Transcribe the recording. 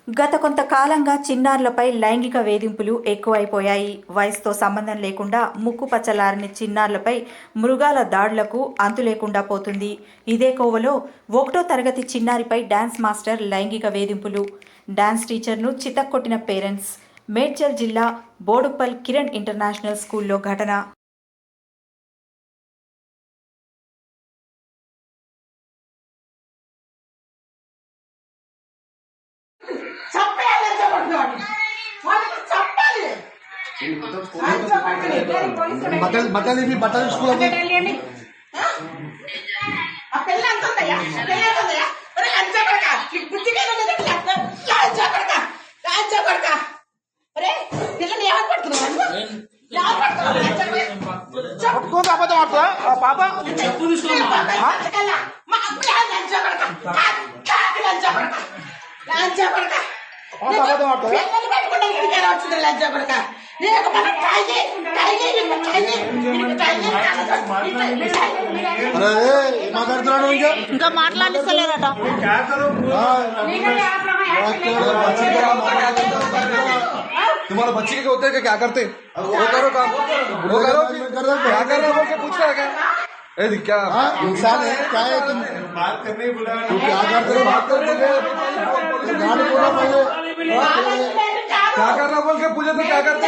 గత కొంతకాలంగా చిన్నారులపై లైంగిక వేధింపులు ఎక్కువైపోయాయి. వయసుతో సంబంధం లేకుండా ముక్కు పచ్చలారని చిన్నారులపై మృగాల దాడులకు అంతు లేకుండా పోతుంది. ఇదే కోవలో 1వ తరగతి చిన్నారిపై డాన్స్ మాస్టర్ లైంగిక వేధింపులు. డాన్స్ టీచర్ను చితక్కొట్టిన పేరెంట్స్. మేడ్చల్ జిల్లా బోడుప్పల్ కిరణ్ ఇంటర్నేషనల్ స్కూల్లో ఘటన. బట్టలు స్కూల్ పట్టుకోండి అబద్ధం ఆడుతా పాప అబద్ధం ఆడుతా మాట్లాడుతున్నాడు ఇంకా మాట్లాడిస్తలేరట. तुम्हारा बच्चे के होते हैं क्या करते वो करो काम वो करो क्या करना बोल के पूछता है क्या क्या इंसान है क्या है तुम बात करने बुला क्या करते हो बात करने क्या करना बोल के पूछे तो क्या करते